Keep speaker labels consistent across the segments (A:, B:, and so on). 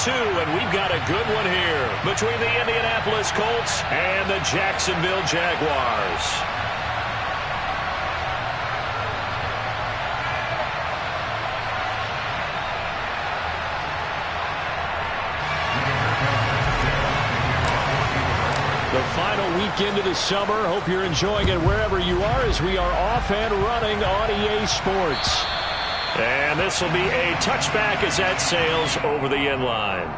A: 2, and we've got a good one here between the Indianapolis Colts and the Jacksonville Jaguars. The final weekend of the summer. Hope you're enjoying it wherever you are as we are off and running on EA Sports. And this will be a touchback as that sails over the end line.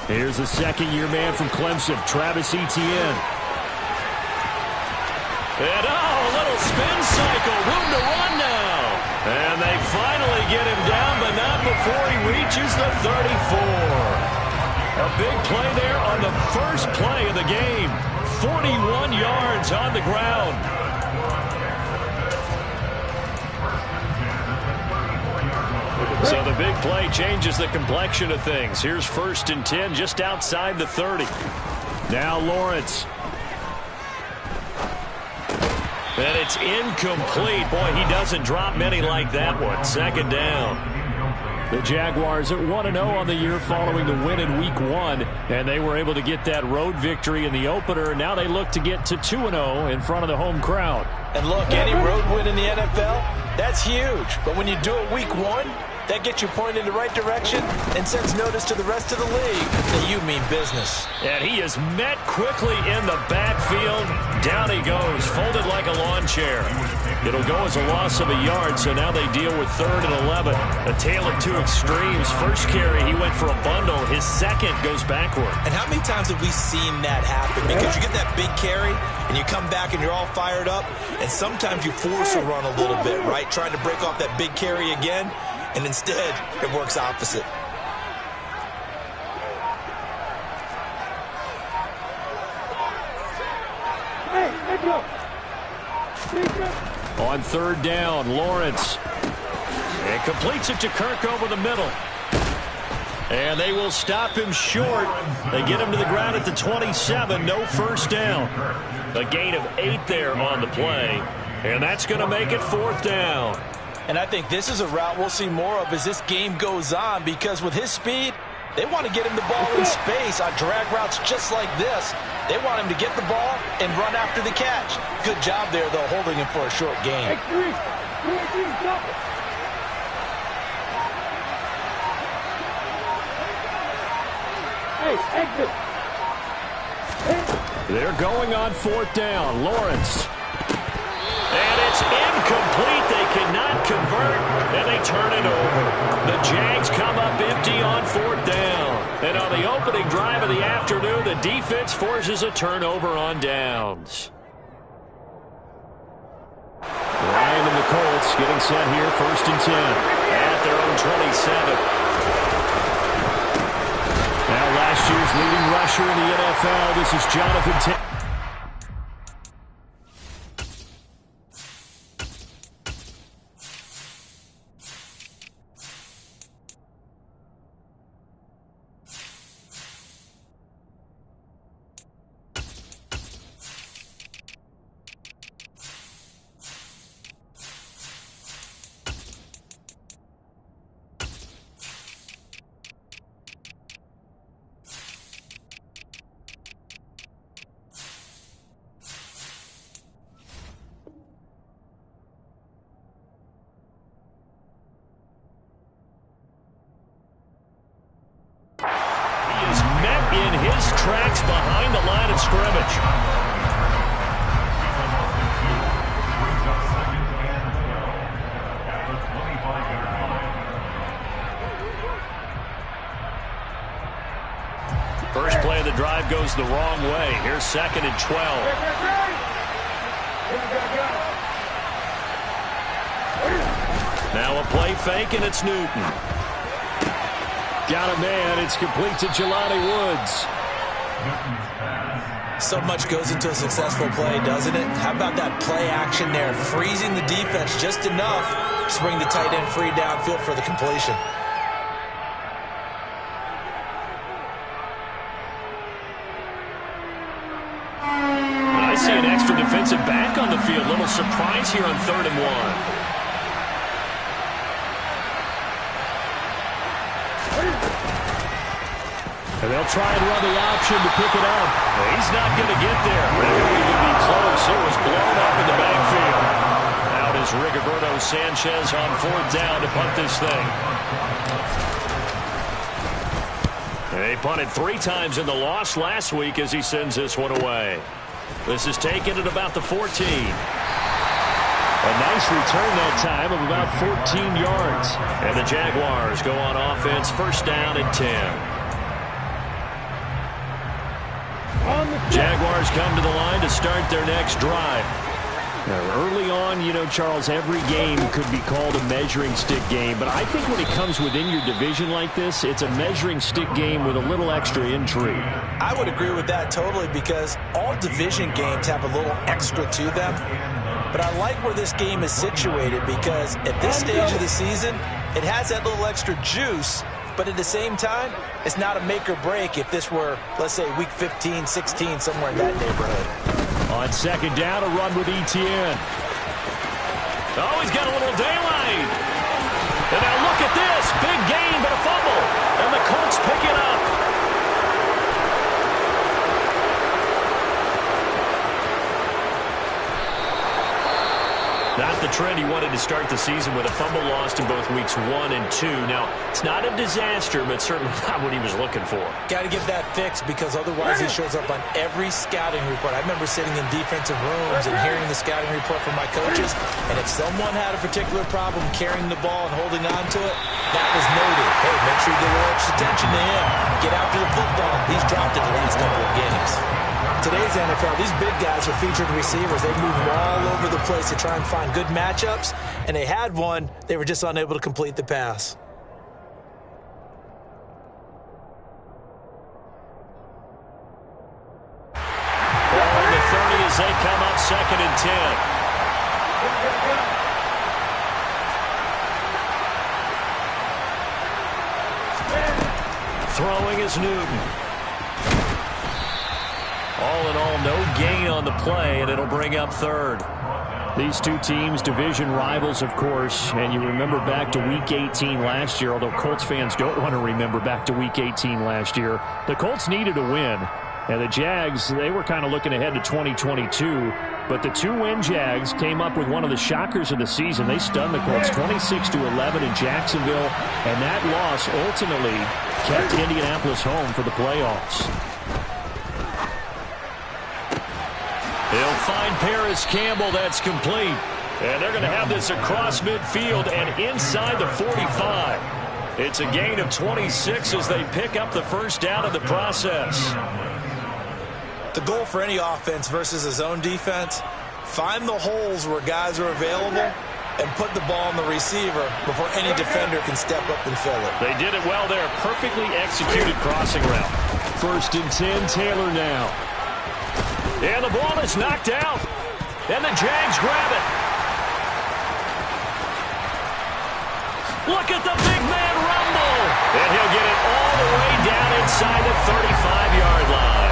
A: Here's the second-year man from Clemson, Travis Etienne. And a little spin cycle, room to run now. And they finally get him down, but not before he reaches the 34. A big play there on the first play of the game. 41 yards on the ground. So the big play changes the complexion of things. Here's 1st and 10 just outside the 30. Now Lawrence. And it's incomplete. Boy, he doesn't drop many like that one. 2nd down. The Jaguars at 1-0 on the year following the win in Week 1. And they were able to get that road victory in the opener. Now they look to get to 2-0 in front of the home crowd.
B: And look, any road win in the NFL, that's huge. But when you do it Week 1, that gets you pointed in the right direction and sends notice to the rest of the league that you mean business.
A: And he is met quickly in the backfield. Down he goes, folded like a lawn chair. It'll go as a loss of a yard, so now they deal with 3rd and 11. A tale of two extremes. First carry, he went for a bundle. His second goes backward.
B: And how many times have we seen that happen? Because you get that big carry, and you come back and you're all fired up, and sometimes you force a run a little bit, right? Trying to break off that big carry again. And instead, it works opposite.
A: On 3rd down, Lawrence. And completes it to Kirk over the middle. And they will stop him short. They get him to the ground at the 27. No 1st down. A gain of 8 there on the play. And that's going to make it 4th down.
B: And I think this is a route we'll see more of as this game goes on, because with his speed, they want to get him the ball in space on drag routes just like this. They want him to get the ball and run after the catch. Good job there, though, holding him for a short gain.
A: They're going on 4th down. Lawrence. And it's incomplete. They cannot convert, and they turn it over. The Jags come up empty on 4th down. And on the opening drive of the afternoon, the defense forces a turnover on downs. Ryan and the Colts getting set here, 1st and 10 at their own 27. Now last year's leading rusher in the NFL, this is Jonathan Taylor. Tracks behind the line of scrimmage. First play of the drive goes the wrong way. Here's 2nd and 12. Now a play fake, and it's Newton. Got a man. It's complete to Jelani Woods.
B: So much goes into a successful play, doesn't it? How about that play action there? Freezing the defense just enough to bring the tight end free downfield for the completion.
A: I see an extra defensive back on the field. Little surprise here on 3rd and 1. And they'll try and run the option to pick it up. He's not going to get there. That won't even be close. It was blown up in the backfield. Out is Rigoberto Sanchez on 4th down to punt this thing. They punted 3 times in the loss last week as he sends this one away. This is taken at about the 14. A nice return that time of about 14 yards. And the Jaguars go on offense, 1st down and 10. Jaguars come to the line to start their next drive. Now, early on, you know, Charles, every game could be called a measuring stick game. But I think when it comes within your division like this, it's a measuring stick game with a little extra intrigue.
B: I would agree with that totally because all division games have a little extra to them. But I like where this game is situated because at this stage of the season, it has that little extra juice. But at the same time, it's not a make or break if this were, let's say, week 15, 16, somewhere in that neighborhood.
A: On 2nd down, a run with Etienne. Oh, he's got a little daylight. And now look at this. Big gain, but a fumble. And the Colts pick it up. Not the trend he wanted to start the season with. A fumble lost in both weeks 1 and 2. Now, it's not a disaster, but certainly not what he was looking for.
B: Got to get that fixed because otherwise he shows up on every scouting report. I remember sitting in defensive rooms and hearing the scouting report from my coaches, and if someone had a particular problem carrying the ball and holding on to it, that was noted. Hey, make sure you give a little extra attention to him. Get after the football. He's dropped it the last couple of games. Today's NFL, these big guys are featured receivers. They move all over the place to try and find good matchups, and they had one. They were just unable to complete the pass.
A: Ball in the 30 as they come up 2nd and 10. Throwing is Newton. All in all, no gain on the play, and it'll bring up 3rd. These two teams, division rivals, of course, and you remember back to Week 18 last year, although Colts fans don't want to remember back to Week 18 last year. The Colts needed a win, and the Jags, they were kind of looking ahead to 2022, but the 2-win Jags came up with one of the shockers of the season. They stunned the Colts 26-11 in Jacksonville, and that loss ultimately kept Indianapolis home for the playoffs. He'll find Paris Campbell. That's complete. And they're going to have this across midfield and inside the 45. It's a gain of 26 as they pick up the 1st down in the process.
B: The goal for any offense versus a zone defense, find the holes where guys are available and put the ball on the receiver before any defender can step up and fill it.
A: They did it well there. Perfectly executed crossing route. 1st and 10, Taylor now. And the ball is knocked out. And the Jags grab it. Look at the big man rumble. And he'll get it all the way down inside the 35-yard line.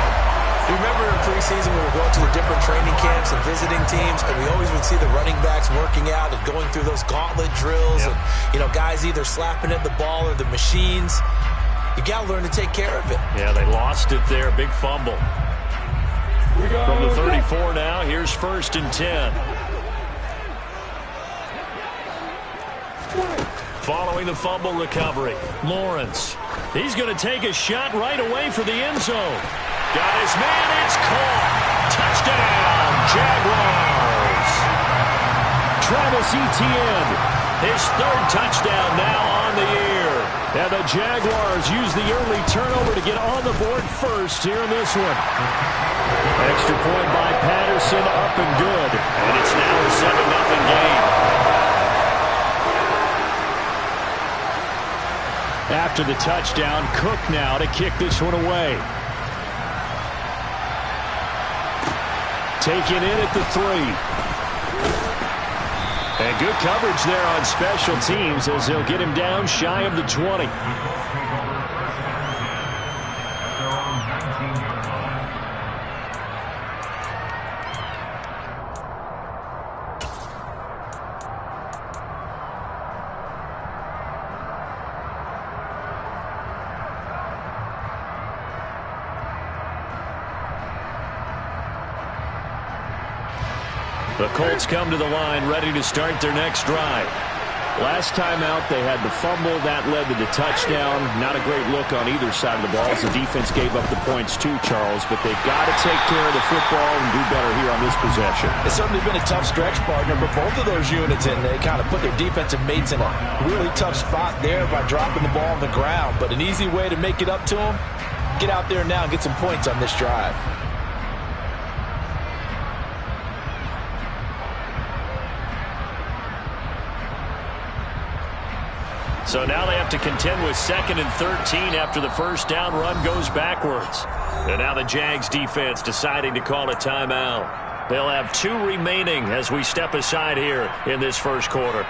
B: You remember in preseason when we were going to the different training camps and visiting teams, and we always would see the running backs working out and going through those gauntlet drills. Yep. And, you know, guys either slapping at the ball or the machines. You got to learn to take care of it. Yeah,
A: they lost it there. Big fumble. From the 34 now, here's 1st and 10. Following the fumble recovery, Lawrence. He's going to take a shot right away for the end zone. Got his man, it's caught. Touchdown, Jaguars. Travis Etienne, his 3rd touchdown now on the year. And the Jaguars use the early turnover to get on the board first here in this one. Extra point by Patterson, up and good. And it's now a 7-0 game. After the touchdown, Cook now to kick this one away. Taken in at the 3. And good coverage there on special teams as they'll get him down shy of the 20. The Colts come to the line ready to start their next drive. Last time out, they had the fumble. That led to the touchdown. Not a great look on either side of the ball as the defense gave up the points too, Charles. But they've got to take care of the football and do better here on this possession.
B: It's certainly been a tough stretch, partner, but both of those units in, they kind of put their defensive mates in a really tough spot there by dropping the ball on the ground. But an easy way to make it up to them, get out there now and get some points on this drive.
A: So now they have to contend with 2nd and 13 after the first down run goes backwards. And now the Jags defense deciding to call a timeout. They'll have 2 remaining as we step aside here in this first quarter.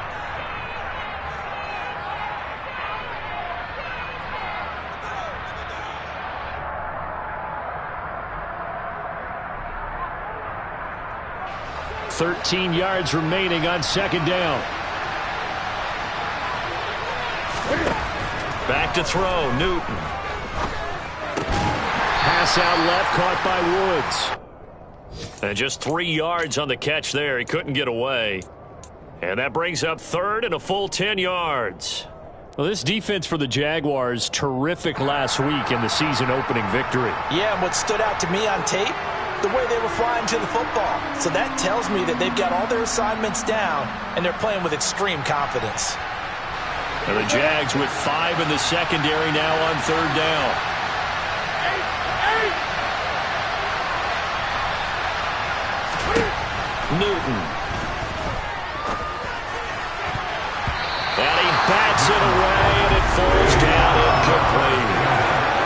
A: $13 yards remaining on 2nd down. Back to throw, Newton. Pass out left, caught by Woods. And just 3 yards on the catch there. He couldn't get away. And that brings up 3rd and a full 10 yards. Well, this defense for the Jaguars, terrific last week in the season-opening victory.
B: Yeah, and what stood out to me on tape, the way they were flying to the football. So that tells me that they've got all their assignments down, and they're playing with extreme confidence.
A: And the Jags with 5 in the secondary now on 3rd down. Newton. And he bats it away, and it falls down incomplete.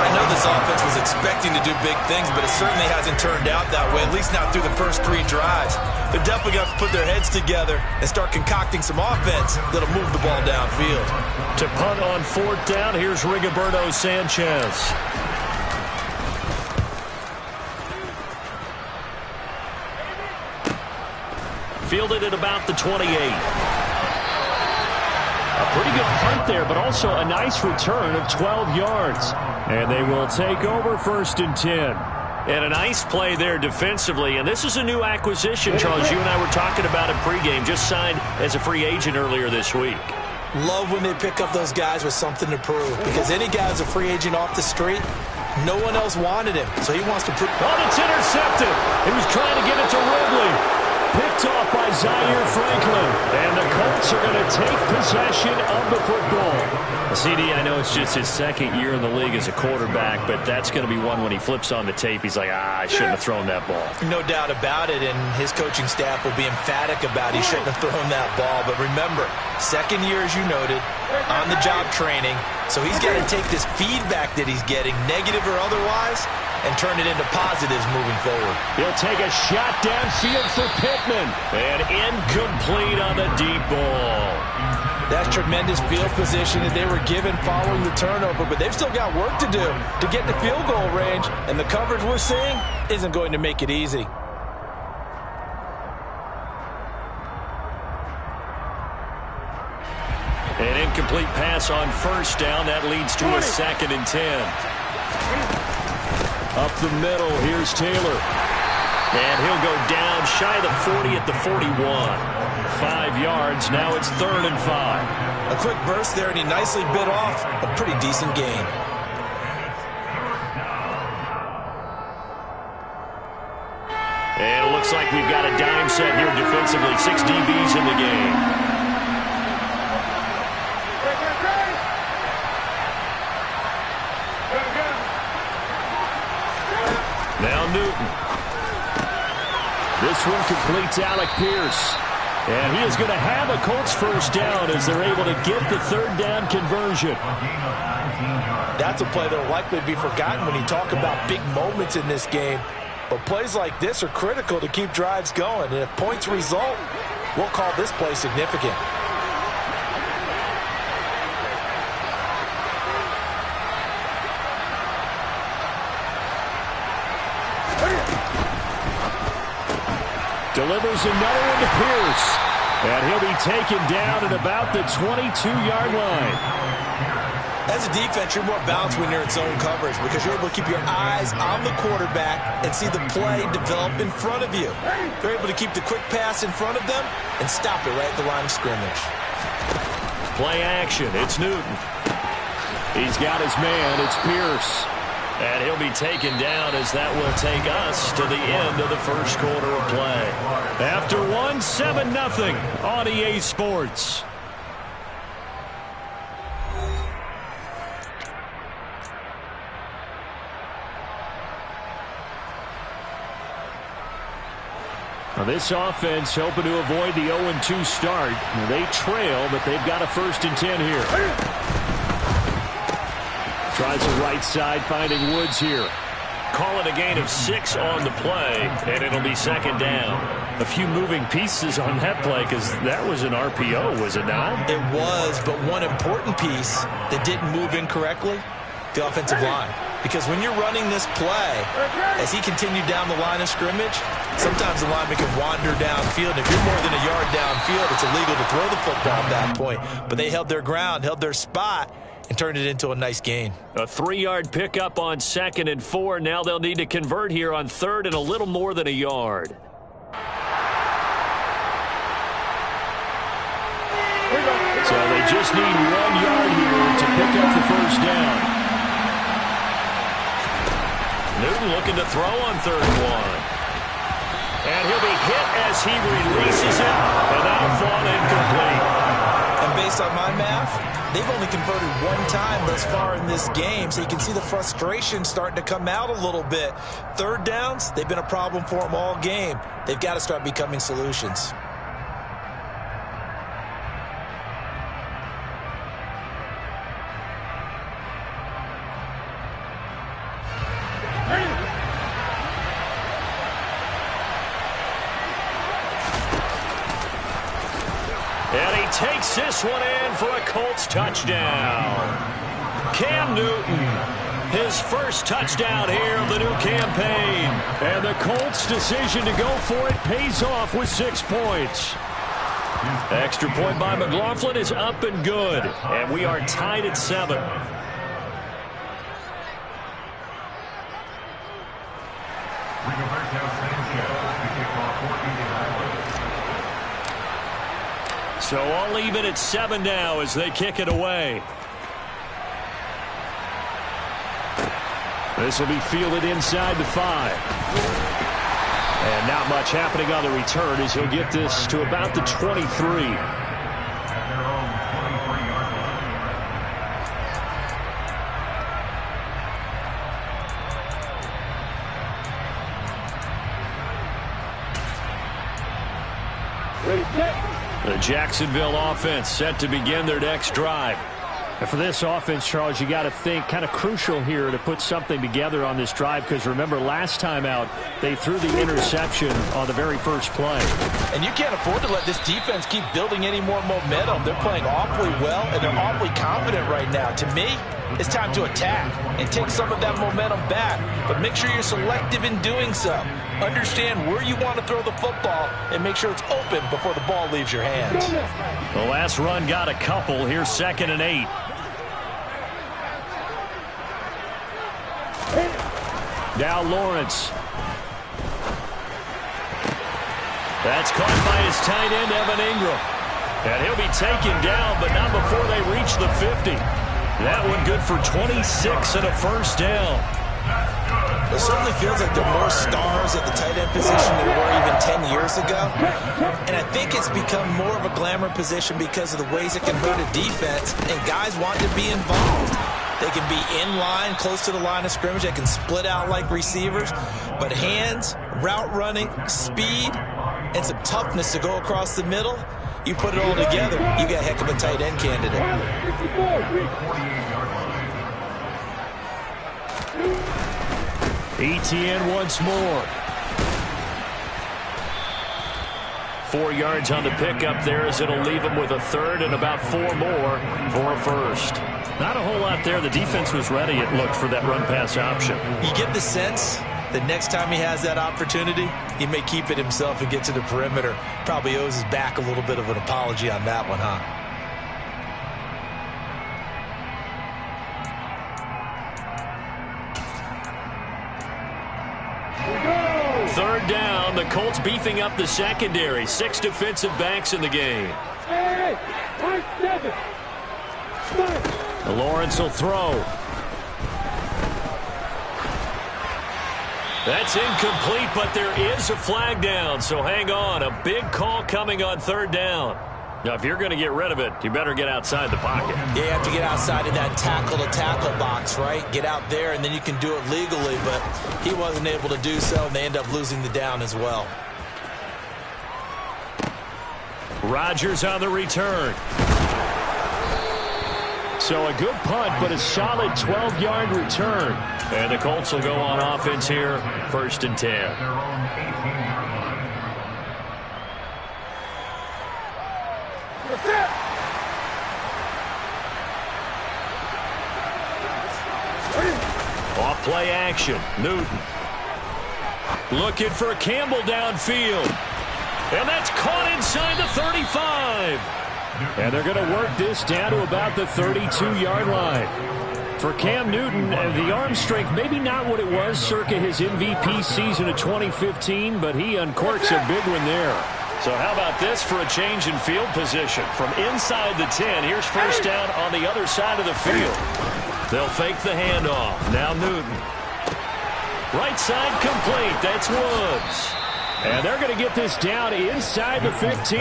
C: I know this offense was expecting to do big things, but it certainly hasn't turned out that way, at least not through the first 3 drives. They're definitely going to put their heads together and start concocting some offense that'll move the ball downfield.
A: To punt on 4th down, here's Rigoberto Sanchez. Fielded at about the 28. A pretty good punt there, but also a nice return of 12 yards. And they will take over 1st and 10. And a nice play there defensively. And this is a new acquisition, Charles. You and I were talking about it pregame. Just signed as a free agent earlier this week.
B: Love when they pick up those guys with something to prove. Because any guy's a free agent off the street, no one else wanted him. So he wants to put...
A: Oh, it's intercepted. He was trying to get it to Ridley. Picked off by Zaire Franklin. And the Colts are going to take possession of the football. CD, I know it's just his 2nd year in the league as a quarterback, but that's going to be one when he flips on the tape. He's like, I shouldn't have thrown that ball.
B: No doubt about it, and his coaching staff will be emphatic about he shouldn't have thrown that ball. But remember, 2nd year, as you noted, on-the-job training. So he's got to take this feedback that he's getting, negative or otherwise, and turn it into positives moving forward.
A: He'll take a shot downfield for Pittman. And incomplete on the deep ball.
B: That's tremendous field position that they were given following the turnover, but they've still got work to do to get to field goal range, and the coverage we're seeing isn't going to make it easy.
A: An incomplete pass on 1st down. That leads to a 2nd and 10. Up the middle, here's Taylor. And he'll go down shy of the 40 at the 41. 5 yards, now it's 3rd and 5.
B: A quick burst there, and he nicely bit off a pretty decent gain.
A: And it looks like we've got a dime set here defensively. 6 DBs in the game. Now Newton. This one completes Alec Pierce. And he is going to have a Colts first down as they're able to get the third down conversion.
B: That's a play that will likely be forgotten when you talk about big moments in this game. But plays like this are critical to keep drives going. And if points result, we'll call this play significant.
A: Delivers another one to Pierce. And he'll be taken down at about the 22-yard line.
C: As a defense, you're more balanced when you're in zone coverage because you're able to keep your eyes on the quarterback and see the play develop in front of you. You're able to keep the quick pass in front of them and stop it right at the line of scrimmage.
A: Play action. It's Newton. He's got his man. It's Pierce. And he'll be taken down as that will take us to the end of the first quarter of play. After 7-0 on EA Sports. Now this offense hoping to avoid the 0-2 start. They trail, but they've got a 1st and 10 here. Tries the right side, finding Woods here. Call it a gain of 6 on the play, and it'll be 2nd down. A few moving pieces on that play because that was an RPO, was it not?
C: It was, but one important piece that didn't move incorrectly, the offensive line. Because when you're running this play, as he continued down the line of scrimmage, sometimes the lineman can wander downfield. If you're more than a yard downfield, it's illegal to throw the football at that point. But they held their ground, held their spot, and turned it into a nice gain.
A: A 3-yard pickup on 2nd and 4. Now they'll need to convert here on 3rd and a little more than a yard. So they just need 1 yard here to pick up the first down. Newton looking to throw on 3rd and 1. And he'll be hit as he releases it, and that'll fall incomplete.
C: And based on my math, they've only converted 1 time thus far in this game, so you can see the frustration starting to come out a little bit. 3rd downs, they've been a problem for them all game. They've got to start becoming solutions.
A: And he takes this one in for a Colts touchdown. Cam Newton, his first touchdown here of the new campaign. And the Colts' decision to go for it pays off with 6 points. Extra point by McLaughlin is up and good. And we are tied at 7. So all even at 7 now as they kick it away. This will be fielded inside the 5. And not much happening on the return as he'll get this to about the 23. The Jacksonville offense set to begin their next drive. And for this offense, Charles, you got to think kind of crucial here to put something together on this drive because remember last time out they threw the interception on the very first play.
B: And you can't afford to let this defense keep building any more momentum. They're playing awfully well and they're awfully confident right now. To me, it's time to attack and take some of that momentum back. But make sure you're selective in doing so. Understand where you want to throw the football and make sure it's open before the ball leaves your hands.
A: The last run got a couple. Here's 2nd and 8. Now Lawrence. That's caught by his tight end, Evan Ingram. And he'll be taken down, but not before they reach the 50. That one good for 26 and a first down.
C: It certainly feels like there are more stars at the tight end position than there were even 10 years ago. And I think it's become more of a glamour position because of the ways it can hurt a defense, and guys want to be involved. They can be in line, close to the line of scrimmage. They can split out like receivers. But hands, route running, speed,
B: and some toughness to go across the middle, you put it all together, you got a heck of a tight end candidate.
A: ETN once more. 4 yards on the pickup there as it'll leave him with a third and about 4 more for a first. Not a whole lot there. The defense was ready, it looked, for that run-pass option.
B: You get the sense that next time he has that opportunity, he may keep it himself and get to the perimeter. Probably owes his back a little bit of an apology on that one, huh?
A: Third down, the Colts beefing up the secondary. 6 defensive backs in the game. Lawrence will throw. That's incomplete, but there is a flag down, so hang on. A big call coming on third down. Now, if you're going to get rid of it, you better get outside the pocket.
B: Yeah, you have to get outside of that tackle-to-tackle box, right? Get out there, and then you can do it legally, but he wasn't able to do so, and they end up losing the down as well.
A: Rodgers on the return. So a good punt, but a solid 12-yard return. And the Colts will go on offense here, 1st and 10. Off play action. Newton. Looking for Campbell downfield. And that's caught inside the 35. And they're going to work this down to about the 32-yard line. For Cam Newton, the arm strength maybe not what it was circa his MVP season of 2015, but he uncorks a big one there. So how about this for a change in field position? From inside the 10, here's first down on the other side of the field. They'll fake the handoff. Now Newton. Right side complete. That's Woods. And they're going to get this down inside the 15.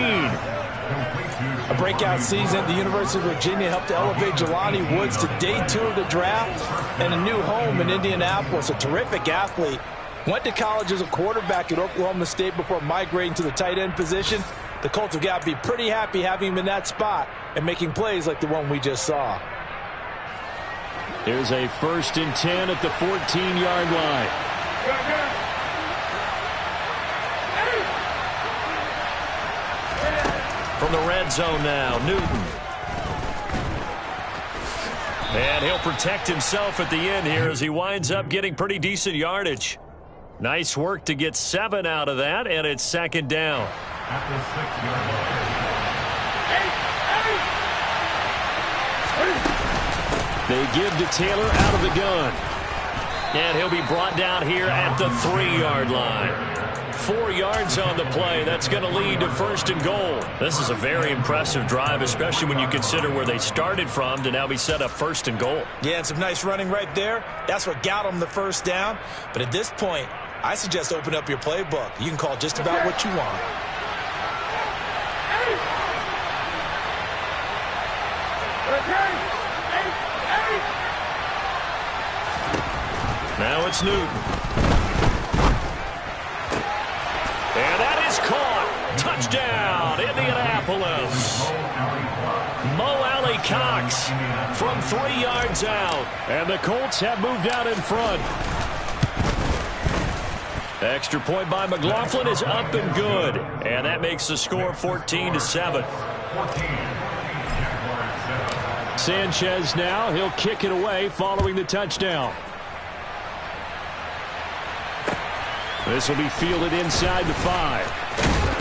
B: A breakout season at the University of Virginia helped to elevate Jelani Woods to day 2 of the draft and a new home in Indianapolis. A terrific athlete. Went to college as a quarterback at Oklahoma State before migrating to the tight end position. The Colts have got to be pretty happy having him in that spot and making plays like the one we just saw.
A: Here's a 1st and 10 at the 14-yard line. From the red zone now, Newton. And he'll protect himself at the end here as he winds up getting pretty decent yardage. Nice work to get 7 out of that, and it's 2nd down.
D: At the 6-yard line.
A: They give to Taylor out of the gun. And he'll be brought down here at the 3-yard line. 4 yards on the play. That's going to lead to 1st and goal. This is a very impressive drive, especially when you consider where they started from to now be set up 1st and goal.
B: Yeah, and some nice running right there. That's what got them the first down. But at this point, I suggest open up your playbook. You can call just about what you want.
A: Now it's Newton. And that is caught. Touchdown, Indianapolis. Mo Alley-Cox from 3 yards out. And the Colts have moved out in front. Extra point by McLaughlin is up and good. And that makes the score 14-7. Sanchez now. He'll kick it away following the touchdown. This will be fielded inside the 5.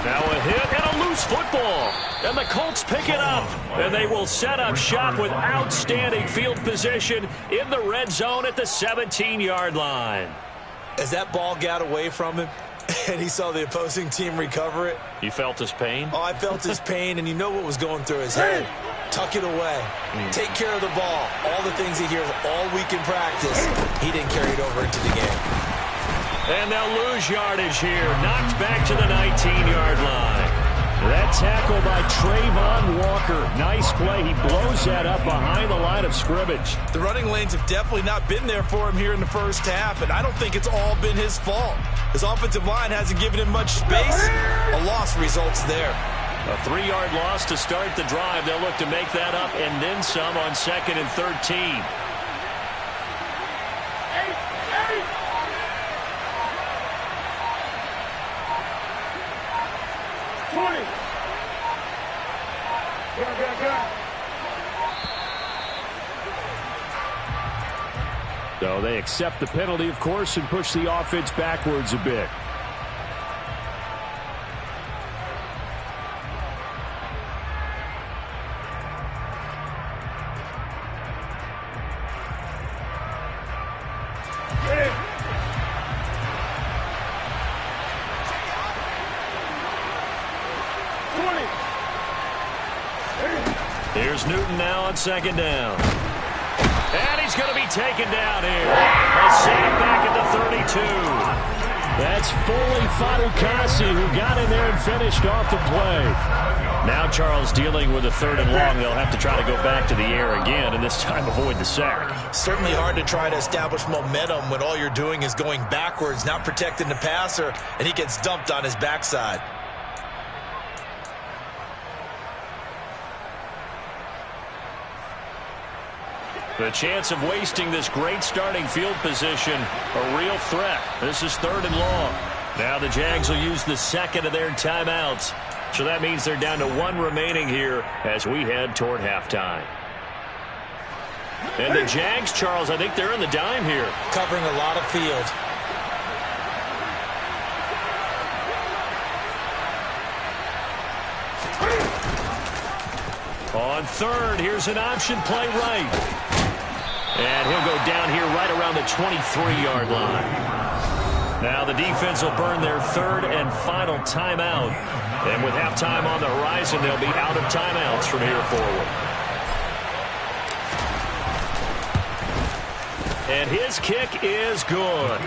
A: Now a hit and a loose football. And the Colts pick it up. And they will set up shop with outstanding field position in the red zone at the 17-yard line.
B: As that ball got away from him and he saw the opposing team recover it.
A: You felt his pain?
B: Oh, I felt his pain, and you know what was going through his head. Tuck it away. Take care of the ball. All the things he hears all week in practice. He didn't carry it over into the game.
A: And they'll lose yardage here. Knocked back to the 19-yard line. That tackle by Trayvon Walker. Nice play. He blows that up behind the line of scrimmage.
C: The running lanes have definitely not been there for him here in the first half, and I don't think it's all been his fault. His offensive line hasn't given him much space. A loss results there.
A: A 3-yard loss to start the drive. They'll look to make that up and then some on 2nd and 13. So they accept the penalty, of course, and push the offense backwards a bit. Here's Newton now on 2nd down. And he's going to be taken down here. A sack back at the 32. That's Foley Fatukasi who got in there and finished off the play. Now Charles dealing with a 3rd and long. They'll have to try to go back to the air again and this time avoid the sack.
C: Certainly hard to try to establish momentum when all you're doing is going backwards, not protecting the passer, and he gets dumped on his backside.
A: The chance of wasting this great starting field position, a real threat. This is 3rd and long. Now the Jags will use the 2nd of their timeouts. So that means they're down to 1 remaining here as we head toward halftime. And the Jags, Charles, I think they're in the dime here.
C: Covering a lot of field.
A: On 3rd, here's an option play right. And he'll go down here right around the 23-yard line. Now the defense will burn their 3rd and final timeout. And with halftime on the horizon, they'll be out of timeouts from here forward. And his kick is good.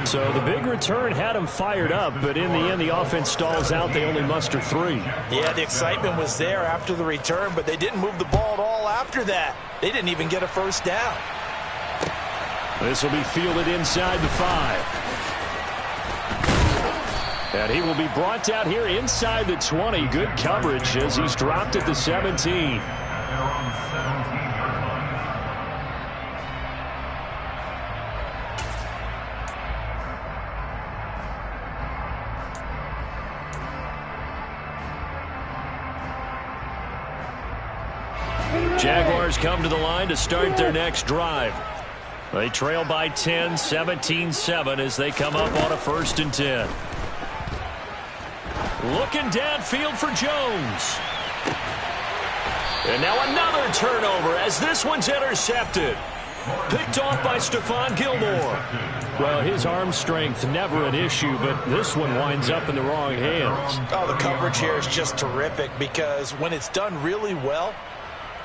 A: So the big return had him fired up, but in the end, the offense stalls out. They only muster 3.
B: Yeah, the excitement was there after the return, but they didn't move the ball at all after that. They didn't even get a 1st down.
A: This will be fielded inside the 5. And he will be brought down here inside the 20. Good coverage as he's dropped at the 17. Jaguars come to the line to start their next drive. They trail by 10, 17-7 as they come up on a 1st and 10. Looking downfield for Jones. And now another turnover as this one's intercepted. Picked off by Stephon Gilmore. Well, his arm strength never an issue, but this one winds up in the wrong hands.
B: Oh, the coverage here is just terrific because when it's done really well,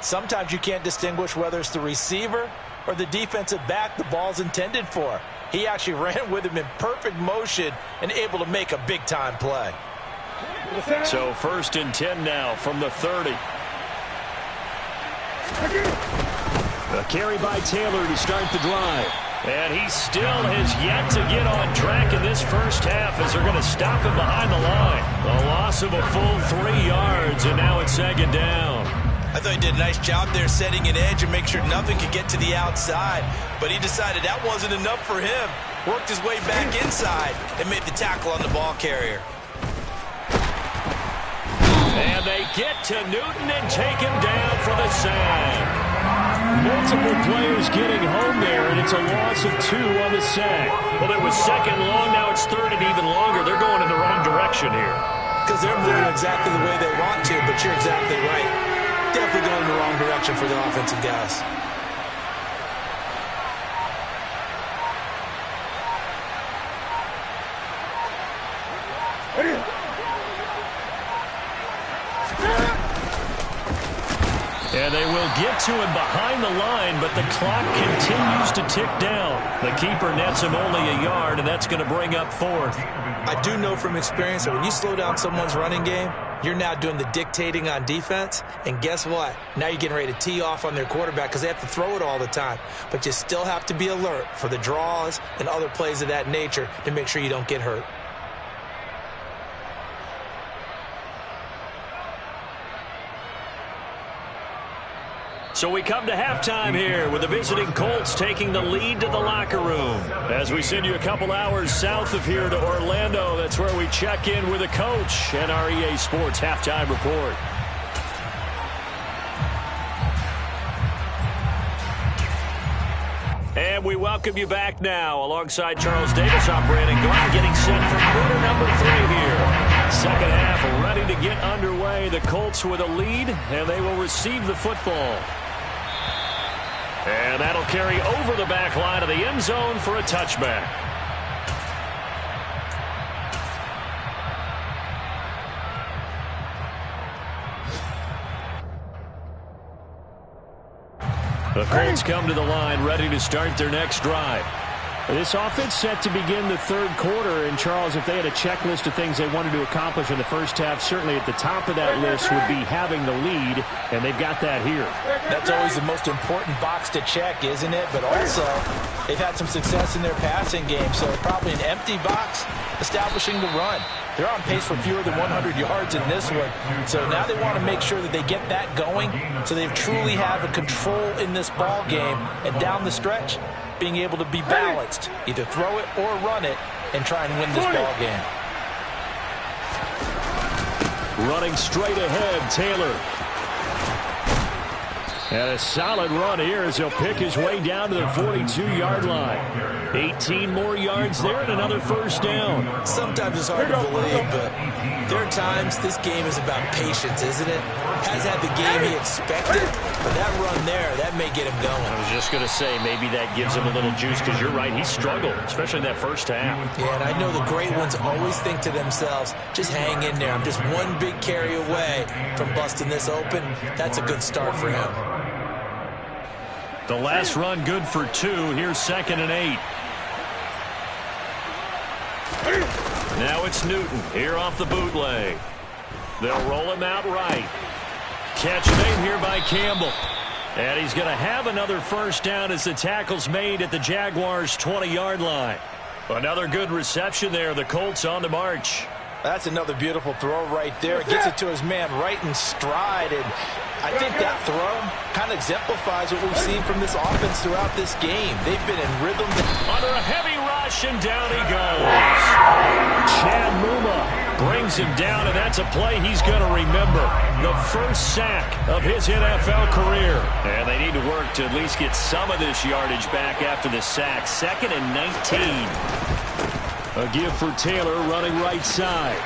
B: sometimes you can't distinguish whether it's the receiver or the defensive back the ball's intended for. He actually ran with him in perfect motion and able to make a big-time play.
A: So 1st and 10 now from the 30. A carry by Taylor to start the drive. And he still has yet to get on track in this first half as they're going to stop him behind the line. A loss of a full 3 yards, and now it's 2nd down.
C: I thought he did a nice job there setting an edge and make sure nothing could get to the outside. But he decided that wasn't enough for him. Worked his way back inside and made the tackle on the ball carrier.
A: And they get to Newton and take him down for the sack. Multiple players getting home there, and it's a loss of 2 on the sack. Well, it was 2nd long, now it's 3rd and even longer. They're going in the wrong direction here.
B: Because they're moving exactly the way they want to, but you're exactly right. Definitely going in the wrong direction for the offensive guys.
A: And they will get to him behind the line, but the clock continues to tick down. The keeper nets him only a yard, and that's going to bring up 4th.
B: I do know from experience that when you slow down someone's running game, You're now doing the dictating on defense, and guess what? Now you're getting ready to tee off on their quarterback because they have to throw it all the time. But you still have to be alert for the draws and other plays of that nature to make sure you don't get hurt.
A: So we come to halftime here with the visiting Colts taking the lead to the locker room. As we send you a couple hours south of here to Orlando, that's where we check in with the coach and our EA Sports halftime report. And we welcome you back now alongside Charles Davis. I'm Brandon Glenn getting set for quarter number 3 here. Second half ready to get underway. The Colts with a lead, and they will receive the football. And that'll carry over the back line of the end zone for a touchback. The Colts come to the line ready to start their next drive. This offense set to begin the third quarter. And, Charles, if they had a checklist of things they wanted to accomplish in the first half, certainly at the top of that list would be having the lead, and they've got that here.
B: That's always the most important box to check, isn't it? But also, they've had some success in their passing game, so probably an empty box establishing the run. They're on pace for fewer than 100 yards in this one, so now they want to make sure that they get that going so they truly have a control in this ball game, and down the stretch, being able to be balanced, either throw it or run it, and try and win this ball game.
A: Running straight ahead, Taylor. And a solid run here as he'll pick his way down to the 42-yard line. 18 more yards there and another first down.
B: Sometimes it's hard to believe, but there are times this game is about patience, isn't it? Has had the game he expected, but that run there, that may get him going.
A: I was just going to say, maybe that gives him a little juice because you're right, he struggled, especially in that first half.
B: Yeah, and I know the great ones always think to themselves, just hang in there. I'm just one big carry away from busting this open. That's a good start for him.
A: The last run good for 2. Here's 2nd and 8. Now it's Newton here off the bootleg. They'll roll him out right. Catch made here by Campbell. And he's going to have another first down as the tackle's made at the Jaguars' 20-yard line. Another good reception there. The Colts on the march.
B: That's another beautiful throw right there. Gets it to his man right in stride. And I think that throw kind of exemplifies what we've seen from this offense throughout this game. They've been in rhythm.
A: Under a heavy rush, and down he goes. Chad Muma brings him down, and that's a play he's going to remember. The first sack of his NFL career. And they need to work to at least get some of this yardage back after the sack. 2nd and 19. A give for Taylor running right side.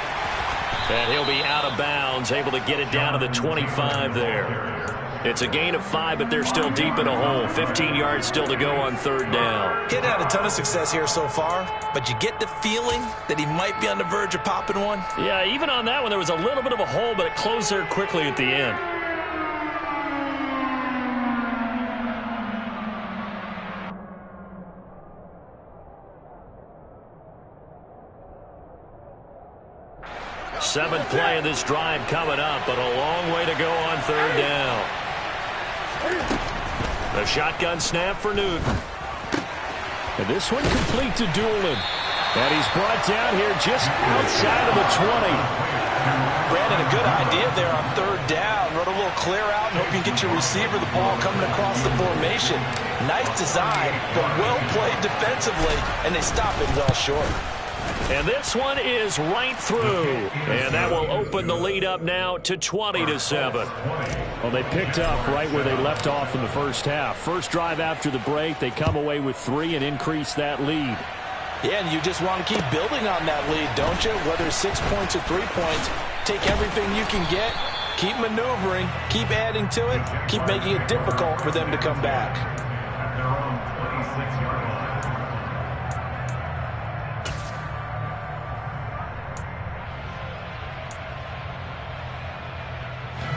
A: And he'll be out of bounds, able to get it down to the 25 there. It's a gain of 5, but they're still deep in a hole. 15 yards still to go on 3rd down.
B: He's had a ton of success here so far, but you get the feeling that he might be on the verge of popping one.
A: Yeah, even on that one, there was a little bit of a hole, but it closed there quickly at the end. Seventh play of this drive coming up, but a long way to go on 3rd down. The shotgun snap for Newton. And this one complete to Doolin. And he's brought down here just outside of the 20.
B: Brandon, a good idea there on 3rd down. Run a little clear out and hope you get your receiver the ball coming across the formation. Nice design, but well played defensively, and they stop it well short.
A: And this one is right through. And that will open the lead up now to 20-7. Well, they picked up right where they left off in the first half. First drive after the break, they come away with 3 and increase that lead.
B: Yeah, and you just want to keep building on that lead, don't you? Whether it's 6 points or 3 points, take everything you can get, keep maneuvering, keep adding to it, keep making it difficult for them to come back.
D: Their own 26-yard line.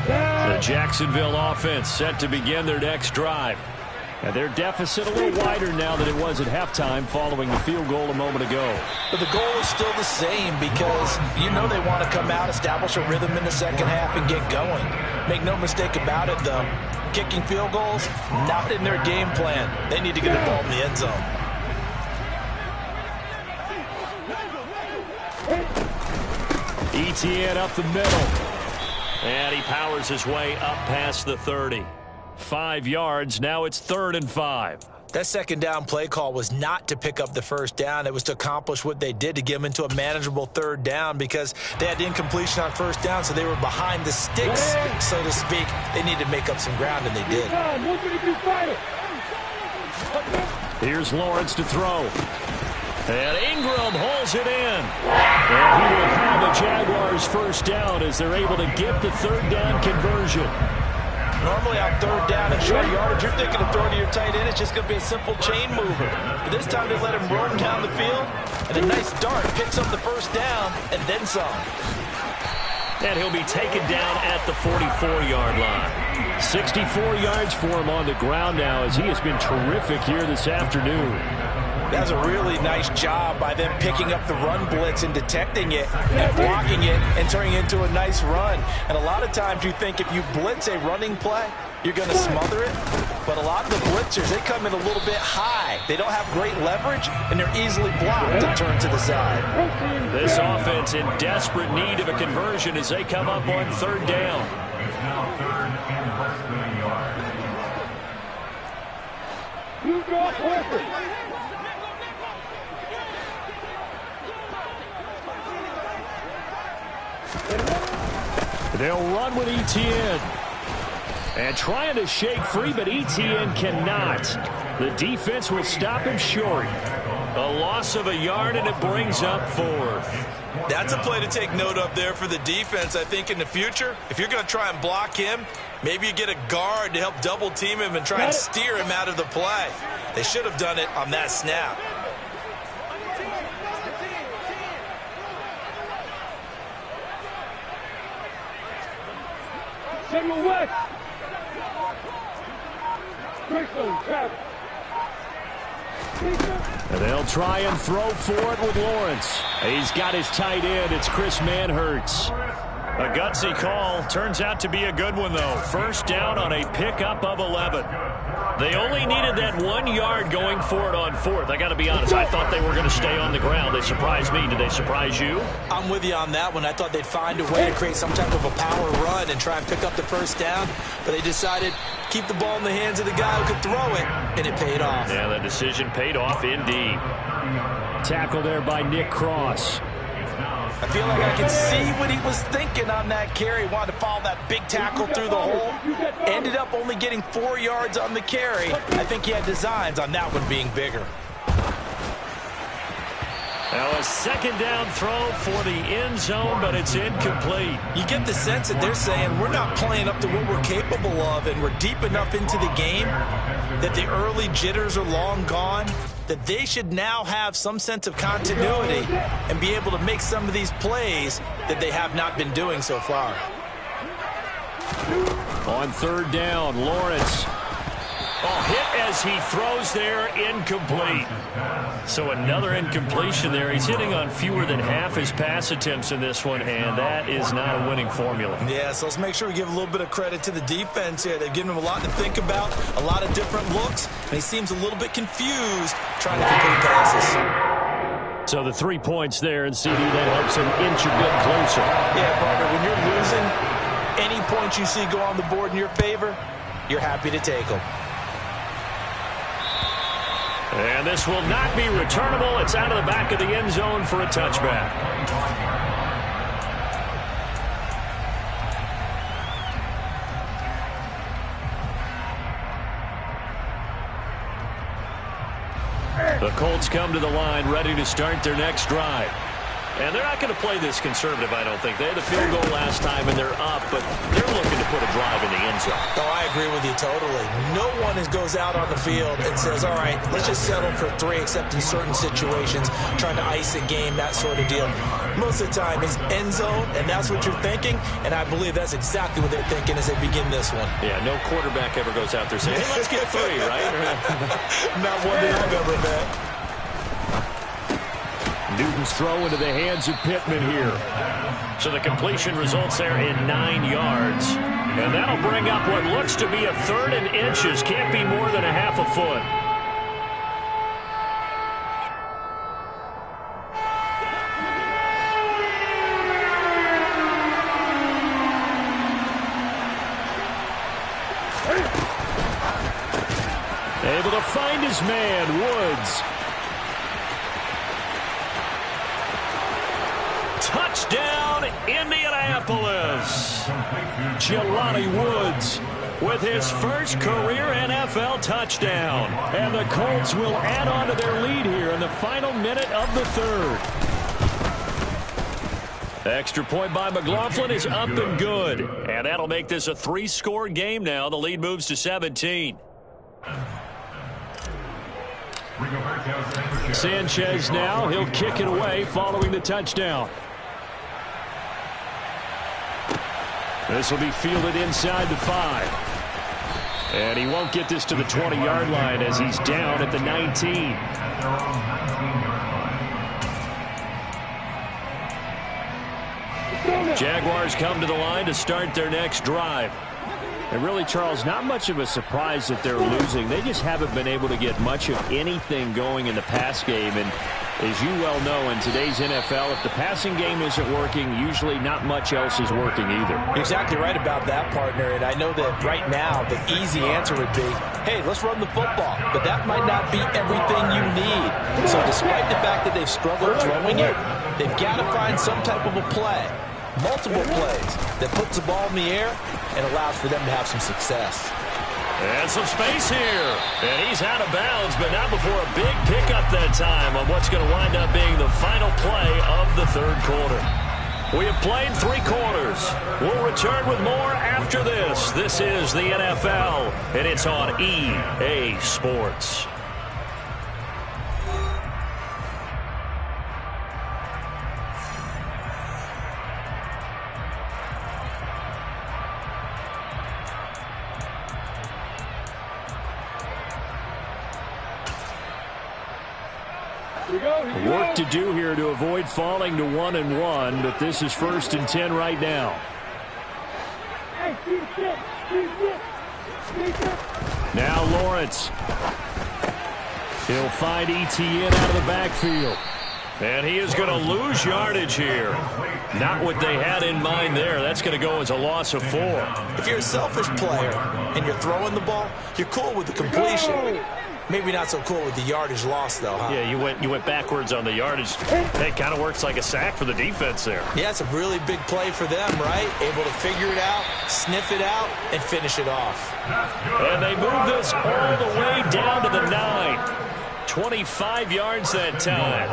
A: The Jacksonville offense set to begin their next drive. And their deficit a little wider now than it was at halftime following the field goal a moment ago.
B: But the goal is still the same because you know they want to come out, establish a rhythm in the second half, and get going. Make no mistake about it, though. Kicking field goals, not in their game plan. They need to get the ball in the end zone.
A: Etienne up the middle. And he powers his way up past the 30. 5 yards. Now it's 3rd and 5.
B: That second down play call was not to pick up the first down. It was to accomplish what they did, to get them into a manageable 3rd down, because they had incompletion on first down, so they were behind the sticks, so to speak. They needed to make up some ground, and they did.
A: Here's Lawrence to throw. And Ingram holds it in. And he will have a Jaguars first down as they're able to get the 3rd down conversion.
B: Normally on 3rd down and short yardage, you're thinking of throwing to your tight end. It's just going to be a simple chain mover. But this time they let him roam down the field, and a nice dart picks up the first down and then some.
A: And he'll be taken down at the 44-yard line. 64 yards for him on the ground now as he has been terrific here this afternoon.
B: That's a really nice job by them picking up the run blitz and detecting it and blocking it and turning it into a nice run. And a lot of times you think if you blitz a running play, you're going to smother it. But a lot of the blitzers, they come in a little bit high. They don't have great leverage, and they're easily blocked and turned to the side.
A: This offense in desperate need of a conversion as they come up on 3rd down.
D: It's now 3rd and less than a yard.
A: They'll run with Etienne. And trying to shake free, but Etienne cannot. The defense will stop him short. A loss of a yard, and it brings up 4th.
C: That's a play to take note of there for the defense. I think in the future, if you're going to try and block him, maybe you get a guard to help double team him and try and steer him out of the play. They should have done it on that snap.
E: Samuel West.
A: And they'll try and throw for it with Lawrence. He's got his tight end. It's Chris Manhertz. A gutsy call. Turns out to be a good one, though. First down on a pickup of 11. They only needed that 1 yard going for it on 4th. I got to be honest, I thought they were going to stay on the ground. They surprised me. Did they surprise you?
B: I'm with you on that one. I thought they'd find a way to create some type of a power run and try and pick up the first down, but they decided keep the ball in the hands of the guy who could throw it, and it paid off.
A: Yeah, the decision paid off indeed. Tackle there by Nick Cross.
B: I feel like I can see what he was thinking on that carry. Wanted to follow that big tackle through the hole. Ended up only getting 4 yards on the carry. I think he had designs on that one being bigger.
A: Now a second down throw for the end zone, but it's incomplete.
B: You get the sense that they're saying we're not playing up to what we're capable of, and we're deep enough into the game that the early jitters are long gone, that they should now have some sense of continuity and be able to make some of these plays that they have not been doing so far.
A: On 3rd down, Lawrence. Hit as he throws there, incomplete. So another incompletion there. He's hitting on fewer than half his pass attempts in this one, and that is not a winning formula.
B: Yeah, so let's make sure we give a little bit of credit to the defense here. They've given him a lot to think about, a lot of different looks, and he seems a little bit confused trying to complete passes.
A: So the 3 points there, and CD, that helps him inch a bit closer.
B: Yeah, partner, when you're losing, any points you see go on the board in your favor, you're happy to take them.
A: And this will not be returnable. It's out of the back of the end zone for a touchback. The Colts come to the line ready to start their next drive. And they're not going to play this conservative, I don't think. They had a field goal last time, and they're up, but they're looking to put a drive in the end zone.
B: Oh, I agree with you totally. No one goes out on the field and says, all right, let's just settle for 3, except in certain situations, trying to ice a game, that sort of deal. Most of the time, it's end zone, and that's what you're thinking, and I believe that's exactly what they're thinking as they begin this one.
A: Yeah, no quarterback ever goes out there saying, hey, let's get 3, right?
B: Not one that I've ever met.
A: Newton's throw into the hands of Pittman here. So the completion results there in 9 yards. And that'll bring up what looks to be a 3rd and inches. Can't be more than a half a foot. Able to find his man, Woods. Touchdown, Indianapolis. Jelani Woods with his first career NFL touchdown. And the Colts will add on to their lead here in the final minute of the 3rd. Extra point by McLaughlin is up and good. And that'll make this a 3-score game now. The lead moves to 17. Sanchez now. He'll kick it away following the touchdown. This will be fielded inside the 5. And he won't get this to the 20-yard line as he's down at the 19. Jaguars come to the line to start their next drive. And really, Charles, not much of a surprise that they're losing. They just haven't been able to get much of anything going in the pass game. And as you well know, in today's NFL, if the passing game isn't working, usually not much else is working either.
B: You're exactly right about that, partner. And I know that right now the easy answer would be, hey, let's run the football. But that might not be everything you need. So despite the fact that they've struggled throwing it, they've got to find some type of a play, multiple plays, that puts the ball in the air and allows for them to have some success.
A: And some space here. And he's out of bounds, but not before a big pickup that time on what's going to wind up being the final play of the 3rd quarter. We have played 3 quarters. We'll return with more after this. This is the NFL, and it's on EA Sports. Work to do here to avoid falling to 1-1, but this is 1st and 10 right now. Now Lawrence. He'll find Etienne out of the backfield. And he is going to lose yardage here. Not what they had in mind there. That's going to go as a loss of 4.
B: If you're a selfish player and you're throwing the ball, you're cool with the completion. Maybe not so cool with the yardage loss, though, huh?
A: Yeah, you went backwards on the yardage. It kind of works like a sack for the defense there.
B: Yeah, it's a really big play for them, right? Able to figure it out, sniff it out, and finish it off.
A: And they move this all the way down to the 9. 25 yards that time.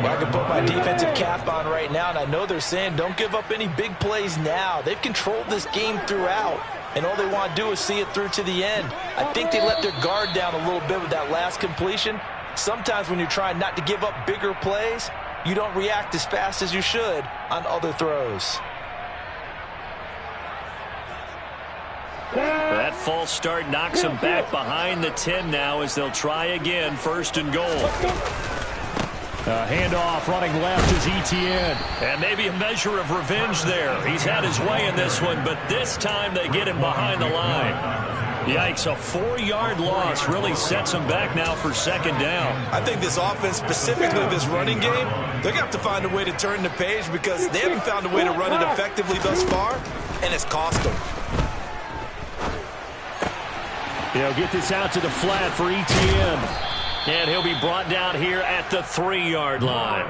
B: Well, I can put my defensive cap on right now, and I know they're saying don't give up any big plays now. They've controlled this game throughout, and all they want to do is see it through to the end. I think they let their guard down a little bit with that last completion. Sometimes when you're trying not to give up bigger plays, you don't react as fast as you should on other throws.
A: That false start knocks them back behind the 10 now as they'll try again, 1st and goal. Handoff running left is Etienne. And maybe a measure of revenge there. He's had his way in this one, but this time they get him behind the line. Yikes, a 4-yard loss really sets them back now for 2nd down.
C: I think this offense, specifically this running game, they're going to have to find a way to turn the page because they haven't found a way to run it effectively thus far, and it's cost them.
A: They'll get this out to the flat for Etienne. And he'll be brought down here at the 3-yard line.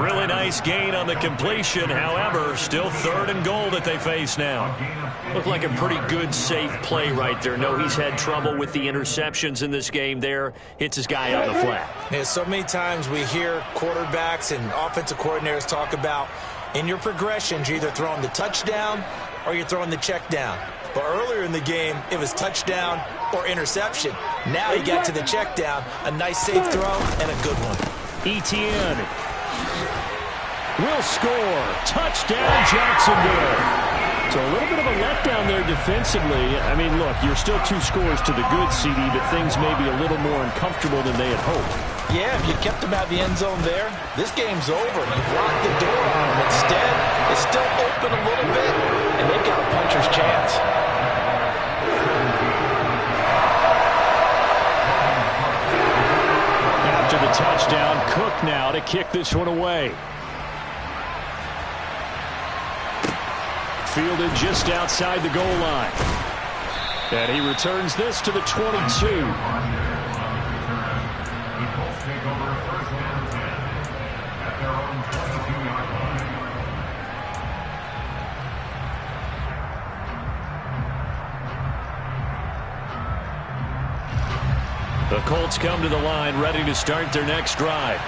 A: Really nice gain on the completion. However, still 3rd and goal that they face now. Looked like a pretty good, safe play right there. No, he's had trouble with the interceptions in this game there. Hits his guy on the flat.
B: Yeah, so many times we hear quarterbacks and offensive coordinators talk about in your progressions, you're either throwing the touchdown or you're throwing the check down. But earlier in the game, it was touchdown or interception. Now he got to the check down, a nice safe throw, and a good one.
A: Etienne will score. Touchdown, Jacksonville. So a little bit of a letdown there defensively. I mean, look, you're still 2 scores to the good, CD, but things may be a little more uncomfortable than they had hoped.
B: Yeah, if you kept him out of the end zone there, this game's over. You've locked the door on him. Instead, it's still open a little bit, and they've got a puncher's chance.
A: After the touchdown, Cook now to kick this one away. Fielded just outside the goal line. And he returns this to the 22. The Colts come to the line ready to start their next drive.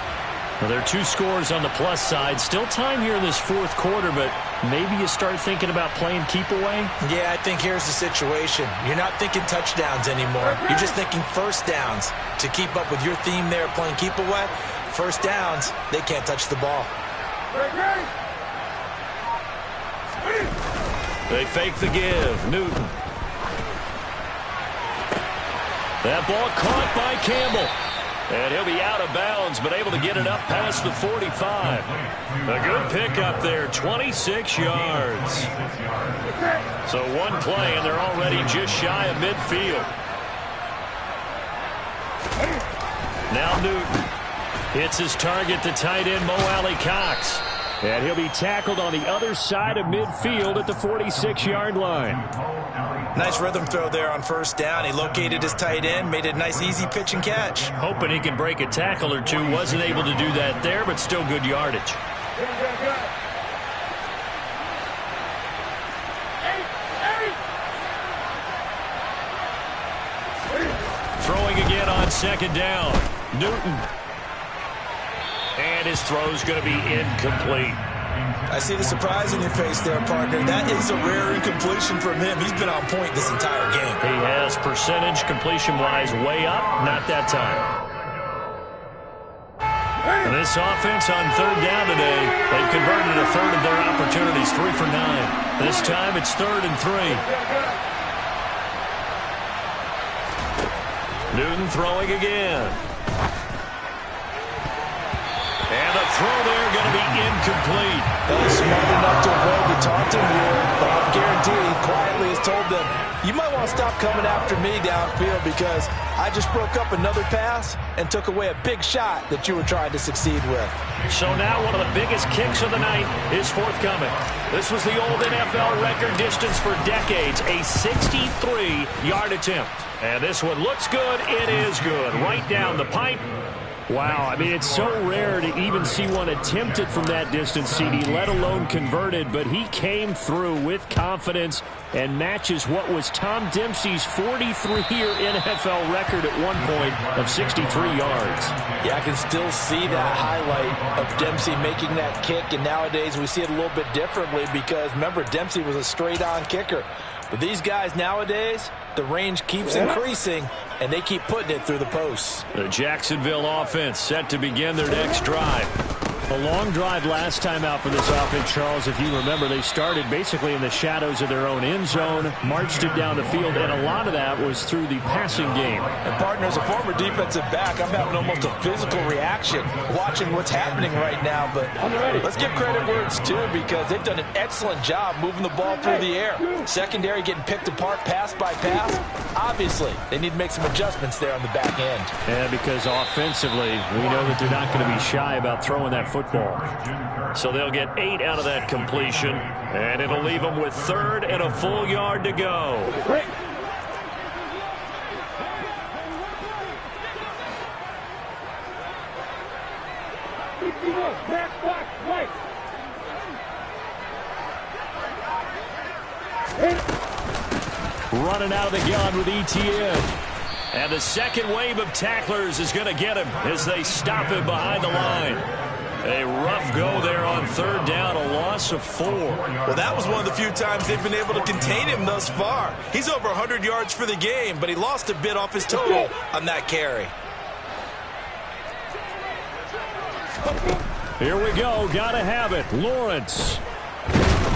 A: Well, there are 2 scores on the plus side. Still time here in this 4th quarter, but maybe you start thinking about playing keep away?
B: Yeah, I think here's the situation. You're not thinking touchdowns anymore. You're just thinking first downs. To keep up with your theme there, playing keep away, first downs, they can't touch the ball.
A: They fake the give. Newton. That ball caught by Campbell. And he'll be out of bounds, but able to get it up past the 45. A good pickup there, 26 yards. So one play, and they're already just shy of midfield. Now Newton hits his target, the tight end, Mo Alley-Cox. And he'll be tackled on the other side of midfield at the 46-yard line.
B: Nice rhythm throw there on first down. He located his tight end, made it a nice easy pitch and catch.
A: Hoping he can break a tackle or two. Wasn't able to do that there, but still good yardage. Throwing again on second down. Newton. And his throw's going to be incomplete.
B: I see the surprise in your face there, partner. That is a rare incompletion from him. He's been on point this entire game.
A: He has percentage completion-wise way up. Not that time. And this offense on third down today, they've converted a third of their opportunities, 3 for 9. This time it's 3rd and 3. Newton throwing again. And the throw there going to be incomplete.
B: He's smart enough to avoid the taunting rule, but I guarantee he quietly has told them, you might want to stop coming after me downfield because I just broke up another pass and took away a big shot that you were trying to succeed with.
A: So now one of the biggest kicks of the night is forthcoming. This was the old NFL record distance for decades, a 63-yard attempt. And this one looks good. It is good. Right down the pipe. Wow, I mean, it's so rare to even see one attempted from that distance, CD, let alone converted, but he came through with confidence and matches what was Tom Dempsey's 43-year NFL record at one point of 63 yards.
B: Yeah, I can still see that highlight of Dempsey making that kick, and nowadays we see it a little bit differently because, remember, Dempsey was a straight-on kicker. But these guys nowadays, the range keeps increasing, and they keep putting it through the posts.
A: The Jacksonville offense set to begin their next drive. A long drive last time out for this offense, Charles. If you remember, they started basically in the shadows of their own end zone, marched it down the field, and a lot of that was through the passing game.
B: And, partner, as a former defensive back, I'm having almost a physical reaction watching what's happening right now. But let's give credit where it's due because they've done an excellent job moving the ball through the air. Secondary getting picked apart pass by pass. Obviously, they need to make some adjustments there on the back end.
A: And because offensively, we know that they're not going to be shy about throwing that football. So they'll get 8 out of that completion, and it'll leave them with 3rd and a full yard to go. Running out of the gun with Etienne. And the second wave of tacklers is going to get him as they stop him behind the line. A rough go there on third down, a loss of 4.
C: Well, that was one of the few times they've been able to contain him thus far. He's over 100 yards for the game, but he lost a bit off his total on that carry.
A: Here we go. Got to have it. Lawrence.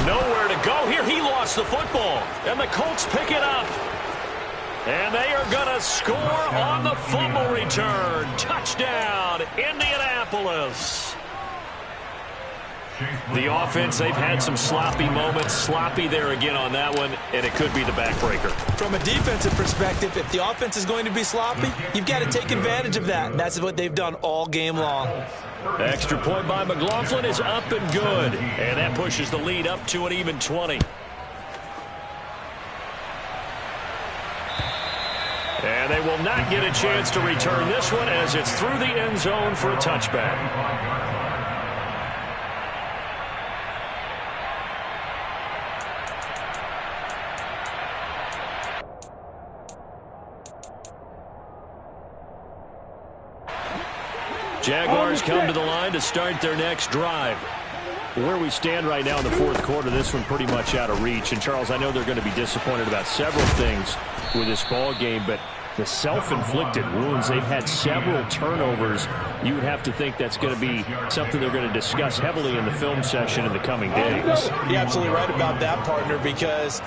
A: Nowhere to go here. He lost the football. And the Colts pick it up. And they are going to score on the fumble return. Touchdown, Indianapolis. The offense, they've had some sloppy moments. Sloppy there again on that one, and it could be the backbreaker.
C: From a defensive perspective, if the offense is going to be sloppy, you've got to take advantage of that. And that's what they've done all game long.
A: Extra point by McLaughlin is up and good. And that pushes the lead up to an even 20. And they will not get a chance to return this one as it's through the end zone for a touchback. Jaguars come to the line to start their next drive. Where we stand right now in the fourth quarter, this one pretty much out of reach. And, Charles, I know they're going to be disappointed about several things with this ball game, but the self-inflicted wounds, they've had several turnovers. You would have to think that's going to be something they're going to discuss heavily in the film session in the coming days.
B: You're absolutely right about that, partner, because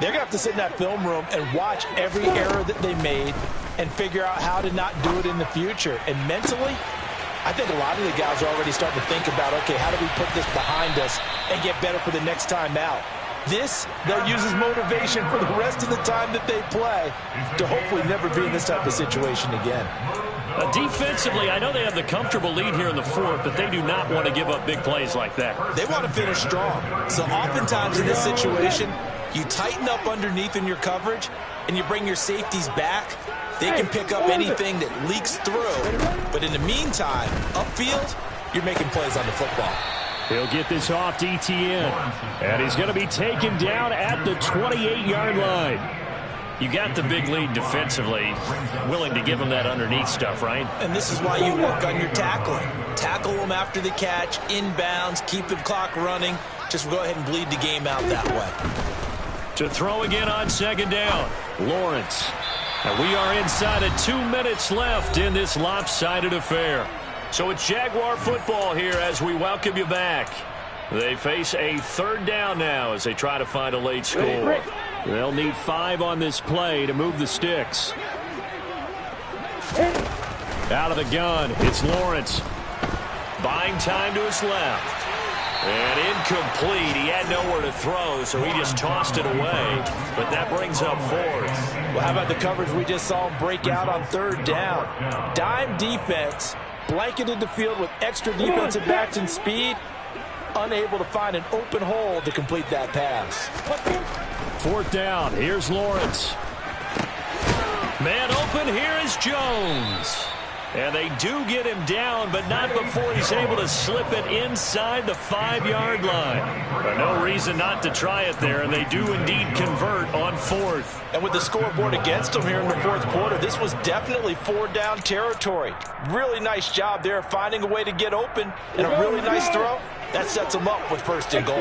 B: they're going to have to sit in that film room and watch every error that they made and figure out how to not do it in the future. And mentally, I think a lot of the guys are already starting to think about, okay, how do we put this behind us and get better for the next time out? This, they'll use as motivation for the rest of the time that they play to hopefully never be in this type of situation again.
A: Defensively, I know they have the comfortable lead here in the fourth, but they do not want to give up big plays like that.
C: They want to finish strong. So oftentimes in this situation, you tighten up underneath in your coverage and you bring your safeties back. They can pick up anything that leaks through. But in the meantime, upfield, you're making plays on the football.
A: He'll get this off to Etienne. And he's going to be taken down at the 28-yard line. You got the big lead defensively, willing to give him that underneath stuff, right?
C: And this is why you work on your tackling. Tackle them after the catch, inbounds, keep the clock running. Just go ahead and bleed the game out that way.
A: To throw again on second down, Lawrence. And we are inside of 2 minutes left in this lopsided affair. So it's Jaguar football here as we welcome you back. They face a third down now as they try to find a late score. They'll need 5 on this play to move the sticks. Out of the gun, it's Lawrence. Buying time to his left. And incomplete. He had nowhere to throw, so he just tossed it away. But that brings up fourth.
B: Well, how about the coverage we just saw him break out on third down? Dime defense, blanketed the field with extra defensive backs and speed, unable to find an open hole to complete that pass.
A: Fourth down, here's Lawrence. Man open, here is Jones. And they do get him down, but not before he's able to slip it inside the 5-yard line. But no reason not to try it there, and they do indeed convert on fourth.
B: And with the scoreboard against them here in the fourth quarter, this was definitely 4-down territory. Really nice job there finding a way to get open, and a really nice throw. That sets them up with first and goal.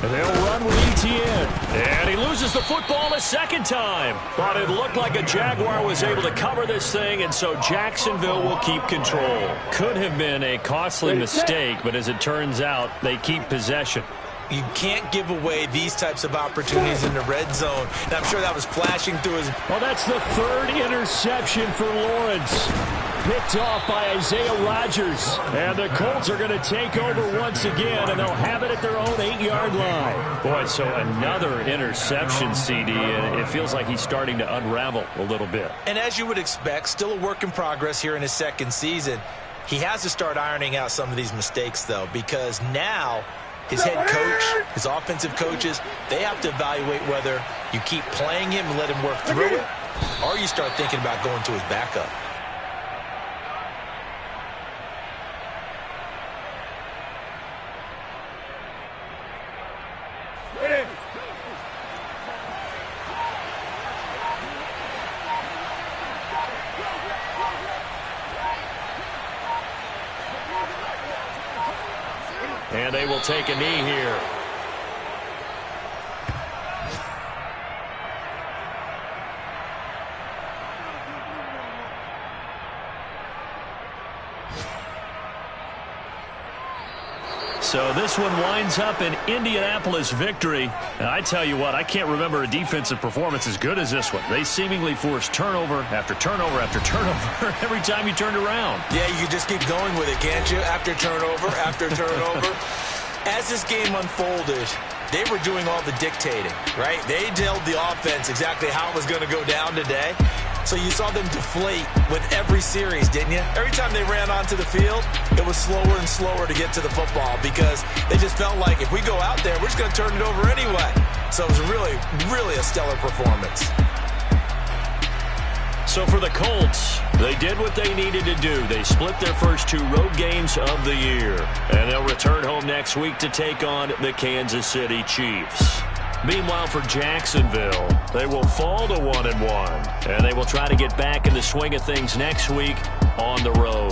A: And they'll run with Etienne. And he loses the football a second time. But it looked like a Jaguar was able to cover this thing, and so Jacksonville will keep control. Could have been a costly mistake, but as it turns out, they keep possession.
C: You can't give away these types of opportunities in the red zone. And I'm sure that was flashing through his...
A: Well, that's the third interception for Lawrence. Picked off by Isaiah Rodgers. And the Colts are going to take over once again, and they'll have it at their own 8-yard line. Boy, so another interception, CD, and it feels like he's starting to unravel a little bit.
C: And as you would expect, still a work in progress here in his second season. He has to start ironing out some of these mistakes, though, because now his head coach, his offensive coaches, they have to evaluate whether you keep playing him and let him work through it, or you start thinking about going to his backup.
A: And they will take a knee here. So this one winds up an Indianapolis victory. And I tell you what, I can't remember a defensive performance as good as this one. They seemingly forced turnover after turnover after turnover every time you turned around.
B: Yeah, you can just keep going with it, can't you? After after turnover. As this game unfolded, they were doing all the dictating, right? They told the offense exactly how it was going to go down today. So you saw them deflate with every series, didn't you? Every time they ran onto the field, it was slower and slower to get to the football because they just felt like if we go out there, we're just going to turn it over anyway. So it was really, really a stellar performance.
A: So for the Colts, they did what they needed to do. They split their first 2 road games of the year. And they'll return home next week to take on the Kansas City Chiefs. Meanwhile, for Jacksonville, they will fall to 1-1. And they will try to get back in the swing of things next week on the road.